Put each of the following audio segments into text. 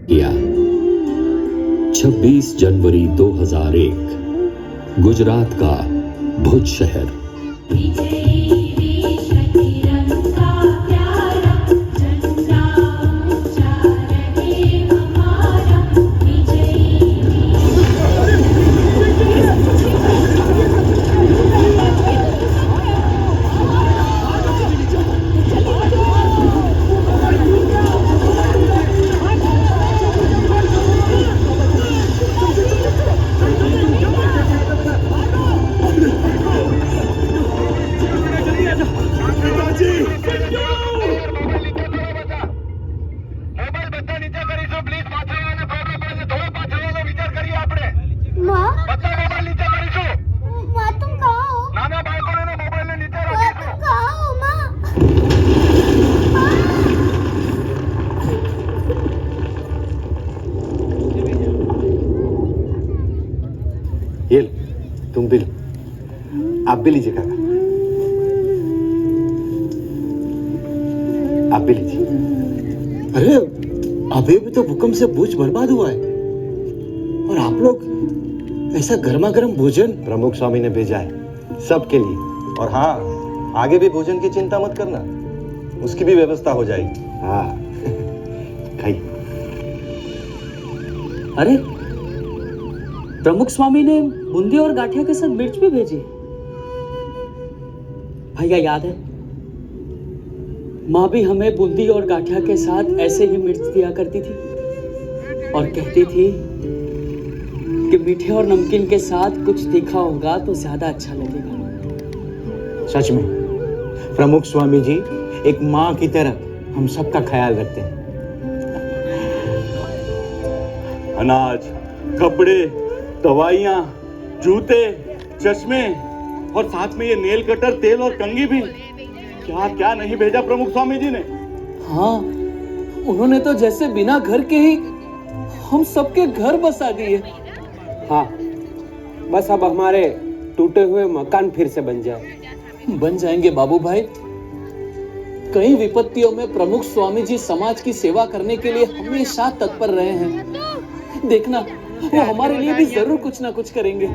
किया। 26 जनवरी 2001 गुजरात का भुज शहर। ये तुम भी लो, आप भी लीजिए काका, आप भी लीजिए। अरे अभी भी तो भूकंप से भुज बर्बाद हुआ है और आप लोग ऐसा गर्मा गर्म भोजन प्रमुख स्वामी ने भेजा है सबके लिए। और हाँ, आगे भी भोजन की चिंता मत करना, उसकी भी व्यवस्था हो जाएगी। हाँ खाइए। अरे प्रमुख स्वामी ने बूंदी और गाठिया के साथ मिर्च भी भेजी। भैया याद है, माँ भी हमें बूंदी और गाठिया के साथ ऐसे ही मिर्च दिया करती थी और कहती थी कि मीठे और नमकीन के साथ कुछ तीखा होगा तो ज्यादा अच्छा लगेगा। सच में प्रमुख स्वामी जी एक माँ की तरह हम सबका ख्याल रखते हैं। अनाज, कपड़े, दवाइयाँ, जूते, चश्मे और साथ में ये नेल कटर, तेल और कंघी भी। क्या क्या नहीं भेजा प्रमुख स्वामी जी ने। हाँ, उन्होंने तो जैसे बिना घर के ही हम सबके घर बसा दिए। हाँ, बस अब हमारे टूटे हुए मकान फिर से बन जाएंगे बाबू भाई। कई विपत्तियों में प्रमुख स्वामी जी समाज की सेवा करने के लिए हमेशा तत्पर रहे हैं। देखना, वो हमारे लिए भी जरूर कुछ ना कुछ करेंगे।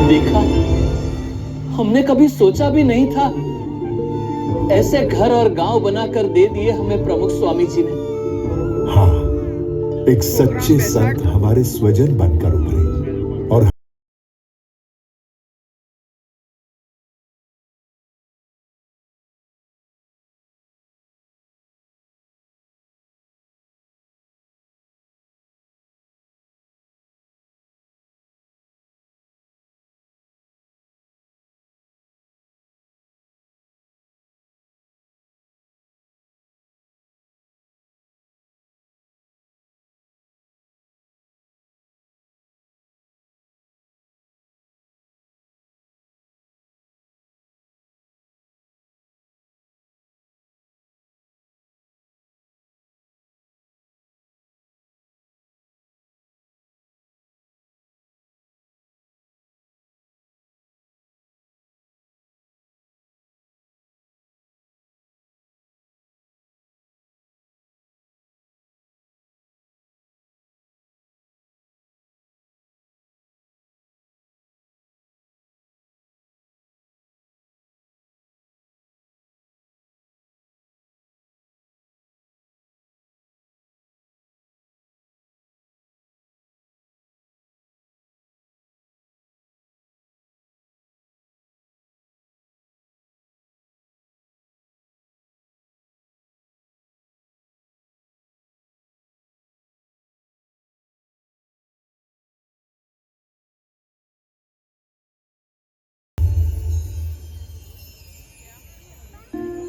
देखा, हमने कभी सोचा भी नहीं था, ऐसे घर और गांव बनाकर दे दिए हमें प्रमुख स्वामी जी ने। हाँ, एक सच्चे संत हमारे स्वजन बनकर उभरे और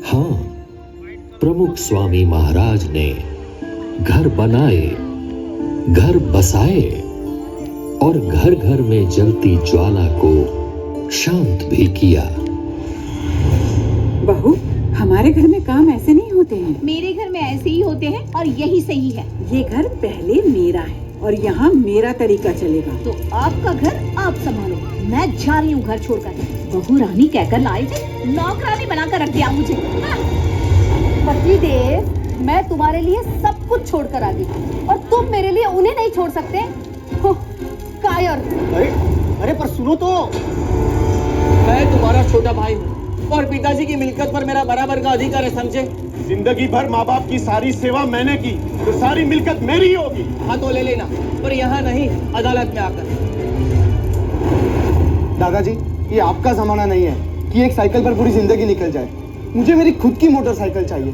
हाँ, प्रमुख स्वामी महाराज ने घर बनाए, घर बसाए और घर घर में जलती ज्वाला को शांत भी किया। बहू, हमारे घर में काम ऐसे नहीं होते हैं। मेरे घर में ऐसे ही होते हैं और यही सही है। ये घर पहले मेरा है और यहाँ मेरा तरीका चलेगा। तो आपका घर आप संभालो, मैं जा रही हूँ घर छोड़कर। बहू रानी कहकर लाए थे, नौकरानी बनाकर रख दिया मुझे। पतिदेव, मैं तुम्हारे लिए सब कुछ छोड़कर आ गई और तुम मेरे लिए उन्हें नहीं छोड़ सकते। हो, कायर। अरे पर सुनो तो, मैं तुम्हारा छोटा भाई हूँ और पिताजी की मिल्कियत पर मेरा बराबर का अधिकार है, समझे? जिंदगी भर माँ बाप की सारी सेवा मैंने की, तो सारी मिल्कियत मेरी होगी। हाँ तो ले लेना, पर यहाँ नहीं, अदालत में आकर। दादाजी, ये आपका जमाना नहीं है कि एक साइकिल पर पूरी जिंदगी निकल जाए। मुझे मेरी खुद की मोटरसाइकिल चाहिए।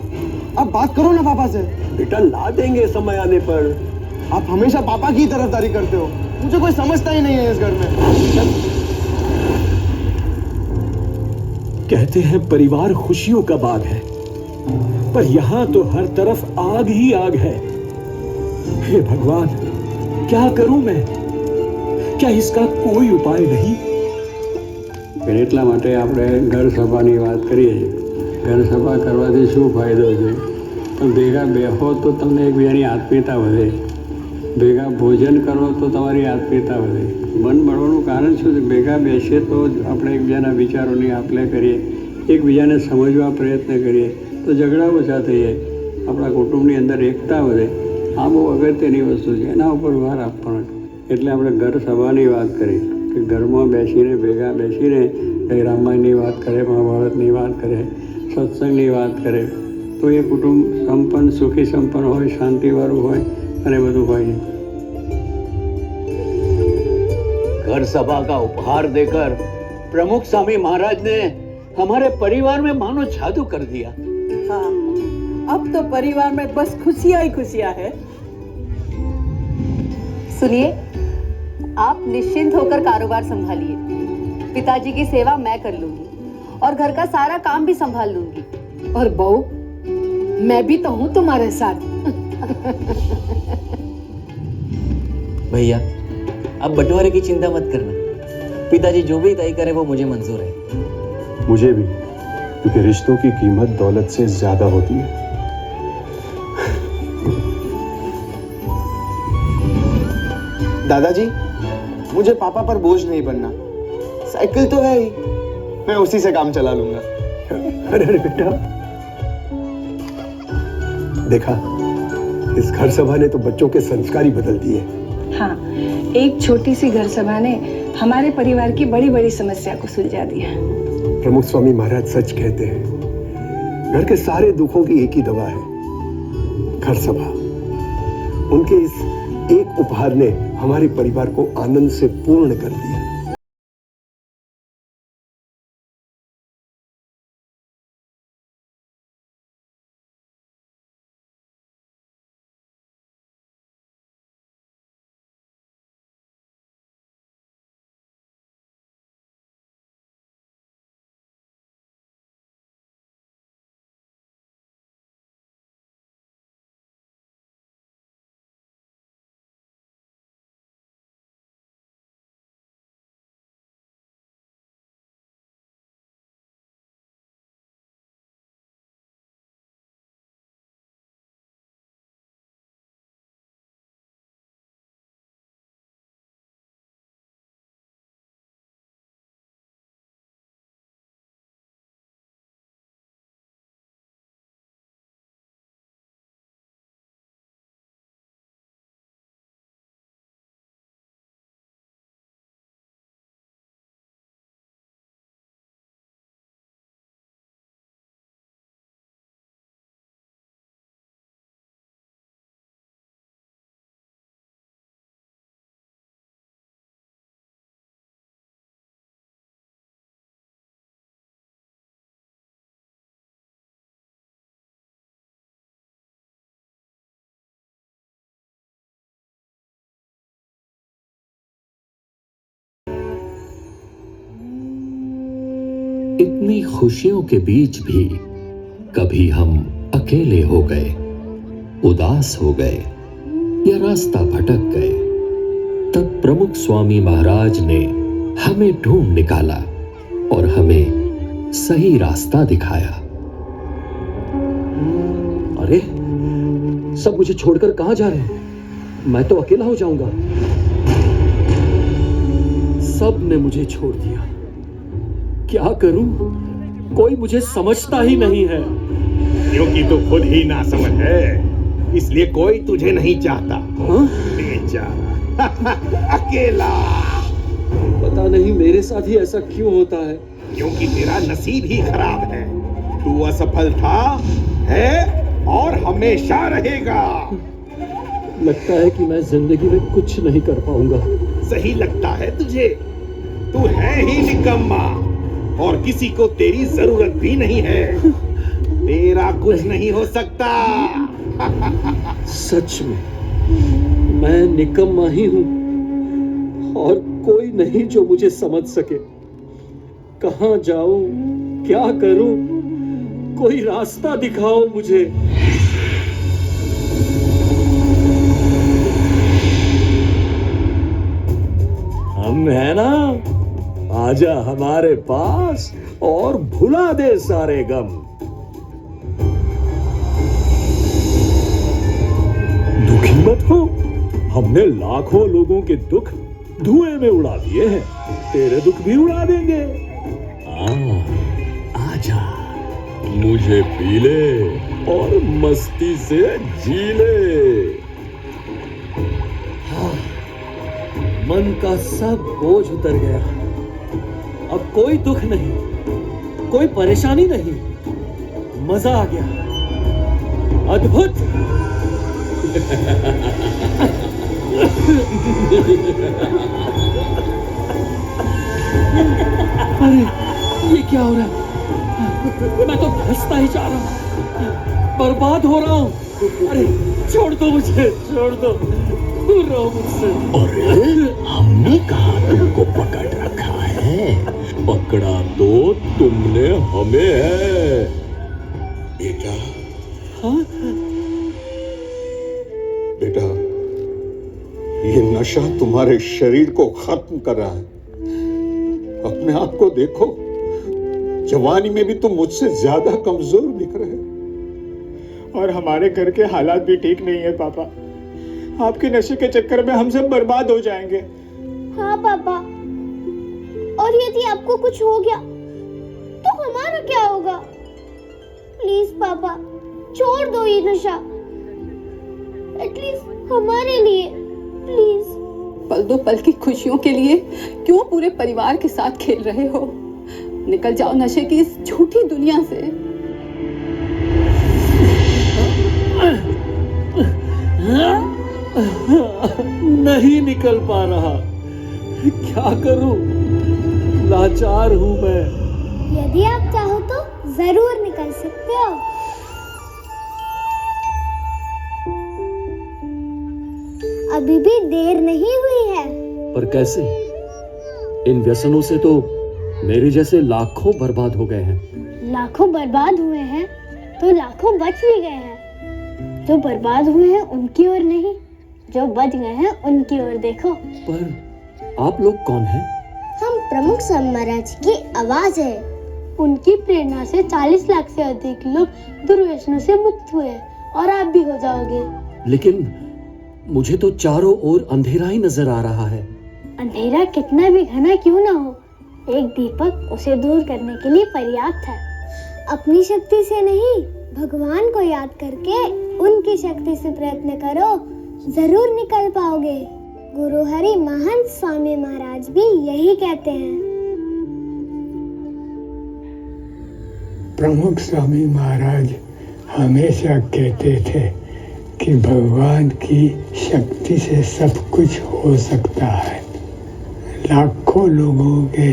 आप बात करो ना पापा से। बेटा ला देंगे समय आने पर। आप हमेशा पापा की तरफदारी करते हो, मुझे कोई समझता ही नहीं है इस घर में। कहते हैं परिवार खुशियों का बाग है, पर यहां तो हर तरफ आग ही आग है। हे भगवान, क्या करूं मैं? क्या इसका कोई उपाय नहीं? એટલા માટે આપણે ઘર સભાની વાત કરીએ છીએ। ઘર સભા કરવાથી શું ફાયદો છે? તો ભેગા બેહો તો તમને એકબીજાની આત્મીયતા વધે, ભેગા ભોજન કરો તો તમારી આત્મીયતા વધે। મન મળવાનું કારણ શું છે? ભેગા બેસીએ તો આપણે એકબીજાના વિચારોની આપ-લે કરીએ, એકબીજાને સમજવા પ્રયત્ન કરીએ તો ઝઘડા ઓછા થઈ જાય, આપણા કુટુંબની અંદર એકતા વધે। આ બહુ અગત્યની વસ્તુ છે, એના ઉપર ભાર આપવાનો। એટલે આપણે ઘર સભાની વાત કરી કે ઘરમાં બેસીને ભેગા બેસીને કંઈ રામાયણની વાત કરે, મહાભારતની વાત કરે, સત્સંગની વાત કરે તો એ કુટુંબ સંપન્ન, સુખી સંપન્ન હોય, શાંતિવાળું હોય અને બધું હોય। घर सभा का उपहार देकर प्रमुख स्वामी महाराज ने हमारे परिवार में मानो जादू कर दिया। हाँ, अब तो परिवार में बस खुशियां ही खुशियां है। सुनिए, आप निश्चिंत होकर कारोबार संभालिए। पिताजी की सेवा मैं कर लूंगी और घर का सारा काम भी संभाल लूंगी। और बहू, मैं भी तो हूँ तुम्हारे साथ। भैया, अब बंटवारे की चिंता मत करना, पिताजी जो भी तय करे वो मुझे मंजूर है। मुझे भी, क्योंकि रिश्तों की कीमत दौलत से ज्यादा होती है। दादाजी, मुझे पापा पर बोझ नहीं बनना। साइकिल तो है ही, मैं उसी से काम चला लूंगा। अरे बेटा, देखा, इस घर सभा ने तो बच्चों के संस्कार ही बदल दिए। हाँ, एक छोटी सी घर सभा ने हमारे परिवार की बड़ी बड़ी समस्या को सुलझा दिया। प्रमुख स्वामी महाराज सच कहते हैं, घर के सारे दुखों की एक ही दवा है, घर सभा। उनके इस एक उपहार ने हमारे परिवार को आनंद से पूर्ण कर दिया। इतनी खुशियों के बीच भी कभी हम अकेले हो गए, उदास हो गए या रास्ता भटक गए, तब प्रमुख स्वामी महाराज ने हमें ढूंढ निकाला और हमें सही रास्ता दिखाया। अरे, सब मुझे छोड़कर कहां जा रहे हैं? मैं तो अकेला हो जाऊंगा। सब ने मुझे छोड़ दिया। क्या करूं? कोई मुझे समझता ही नहीं है। क्योंकि तू खुद ही ना समझ है, इसलिए कोई तुझे नहीं चाहता। बेचारा अकेला। पता नहीं मेरे साथ ही ऐसा क्यों होता है। क्योंकि तेरा नसीब ही खराब है। तू असफल था, है और हमेशा रहेगा। लगता है कि मैं जिंदगी में कुछ नहीं कर पाऊंगा। सही लगता है तुझे? तू है ही निकम्मा और किसी को तेरी जरूरत भी नहीं है। तेरा कुछ नहीं हो सकता। सच में मैं निकम्मा ही हूं और कोई नहीं जो मुझे समझ सके। कहां जाऊं, क्या करूं? कोई रास्ता दिखाओ मुझे। हम है ना, आजा हमारे पास और भुला दे सारे गम। दुखी मत हो, हमने लाखों लोगों के दुख धुएं में उड़ा दिए हैं, तेरे दुख भी उड़ा देंगे। आजा, मुझे पी ले और मस्ती से जी ले। मन का सब बोझ उतर गया। अब कोई दुख नहीं, कोई परेशानी नहीं। मजा आ गया। अद्भुत। अरे ये क्या हो रहा है? मैं तो हंसता ही जा रहा हूँ, बर्बाद हो रहा हूँ। अरे छोड़ दो मुझे, छोड़ दो, दूर रहो मुझसे। अरे हमने कहा तुमको पकड़ रखा है, पकड़ा तो तुमने हमें है। बेटा, हाँ? बेटा, ये नशा तुम्हारे शरीर को खत्म कर रहा है। अपने आप को देखो, जवानी में भी तुम मुझसे ज्यादा कमजोर दिख रहे हो। और हमारे घर के हालात भी ठीक नहीं है पापा। आपके नशे के चक्कर में हम सब बर्बाद हो जाएंगे। हाँ पापा, और यदि आपको कुछ हो गया तो हमारा क्या होगा? प्लीज पापा, छोड़ दो ये नशा, एटलीस्ट हमारे लिए, प्लीज। पल दो पल की खुशियों के लिए क्यों पूरे परिवार के साथ खेल रहे हो? निकल जाओ नशे की इस झूठी दुनिया से। नहीं निकल पा रहा, क्या करूं? लाचार हूं मैं। यदि आप चाहो तो जरूर निकल सकते हो। अभी भी देर नहीं हुई है। पर कैसे? इन व्यसनों से तो मेरे जैसे लाखों बर्बाद हो गए हैं। लाखों बर्बाद हुए हैं तो लाखों बच भी गए हैं। जो बर्बाद हुए हैं उनकी ओर नहीं, जो बच गए हैं उनकी ओर देखो। पर आप लोग कौन हैं? हम प्रमुख स्वामी महाराज की आवाज है। उनकी प्रेरणा से 40 लाख से अधिक लोग दुर्व्यसनों से मुक्त हुए और आप भी हो जाओगे। लेकिन मुझे तो चारों ओर अंधेरा ही नजर आ रहा है। अंधेरा कितना भी घना क्यों ना हो, एक दीपक उसे दूर करने के लिए पर्याप्त है। अपनी शक्ति से नहीं, भगवान को याद करके उनकी शक्ति से प्रयत्न करो, जरूर निकल पाओगे। गुरु हरि महंत स्वामी महाराज भी यही कहते हैं। प्रमुख स्वामी महाराज हमेशा कहते थे कि भगवान की शक्ति से सब कुछ हो सकता है। लाखों लोगों के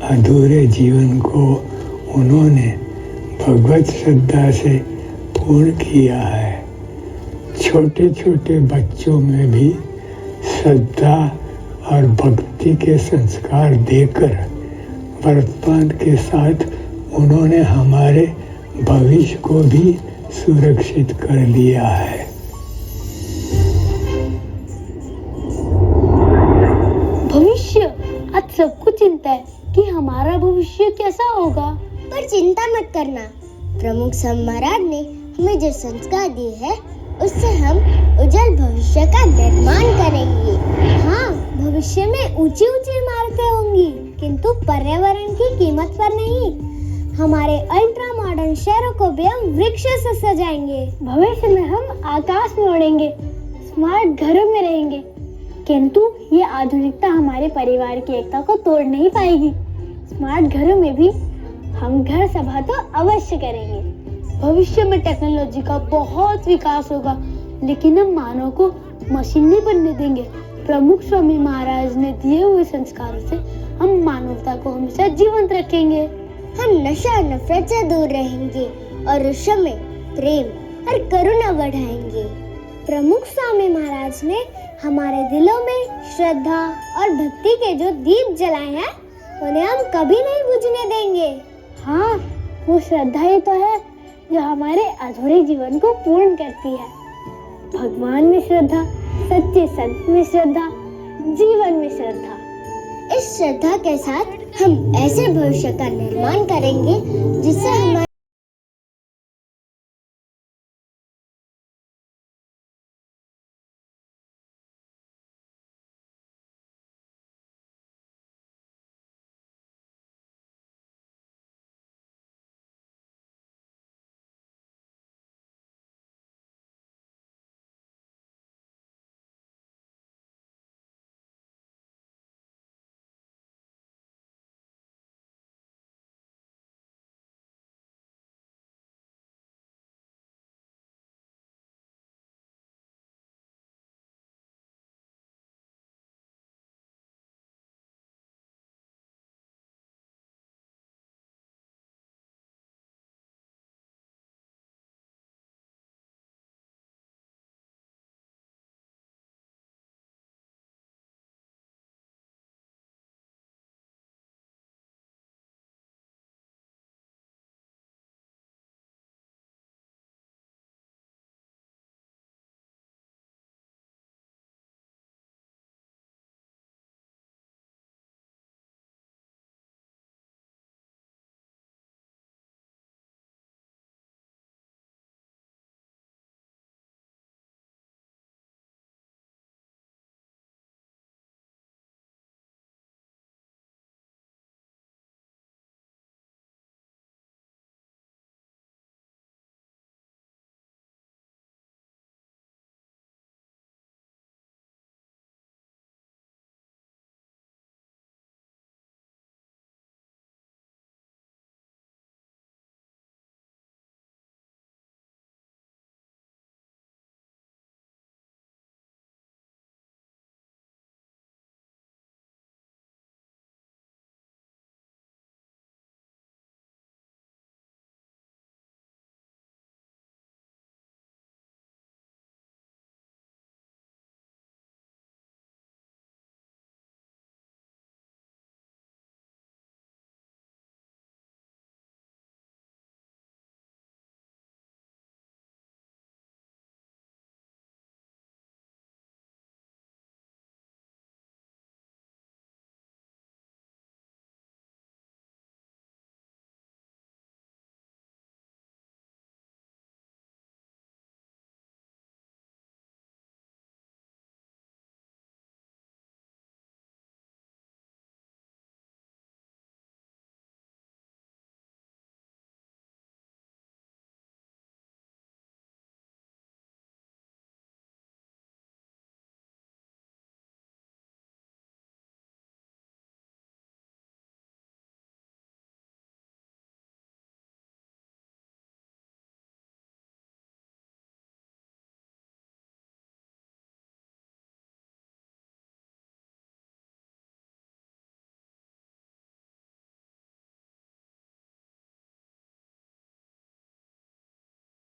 अधूरे जीवन को उन्होंने भगवत श्रद्धा से पूर्ण किया है। छोटे छोटे बच्चों में भी श्रद्धा और भक्ति के संस्कार देकर वर्तमान के साथ उन्होंने हमारे भविष्य को भी सुरक्षित कर लिया है। भविष्य, आज सबको चिंता है कि हमारा भविष्य कैसा होगा। पर चिंता मत करना, प्रमुख स्वामी महाराज ने हमें जो संस्कार दिए हैं उससे हम उज्जवल भविष्य का निर्माण करेंगे। हाँ, भविष्य में ऊंची ऊंची इमारतें होंगी, किंतु पर्यावरण की कीमत पर नहीं। हमारे अल्ट्रा मॉडर्न शहरों को भी हम वृक्षों से सजाएंगे। भविष्य में हम आकाश में उड़ेंगे, स्मार्ट घरों में रहेंगे, किंतु ये आधुनिकता हमारे परिवार की एकता को तोड़ नहीं पाएगी। स्मार्ट घरों में भी हम घर सभा तो अवश्य करेंगे। भविष्य में टेक्नोलॉजी का बहुत विकास होगा, लेकिन हम मानव को मशीन नहीं बनने देंगे। प्रमुख स्वामी महाराज ने दिए हुए संस्कारों से हम मानवता को हमेशा जीवंत रखेंगे। हम नशा नफरत से दूर रहेंगे और विश्व में प्रेम और करुणा बढ़ाएंगे। प्रमुख स्वामी महाराज ने हमारे दिलों में श्रद्धा और भक्ति के जो दीप जलाए हैं, उन्हें हम कभी नहीं बुझने देंगे। हाँ, वो श्रद्धा ही तो है जो हमारे अधूरे जीवन को पूर्ण करती है। भगवान में श्रद्धा, सच्चे संत में श्रद्धा, जीवन में श्रद्धा। इस श्रद्धा के साथ हम ऐसे भविष्य का निर्माण करेंगे जिससे हमारे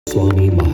स्वामी महाराज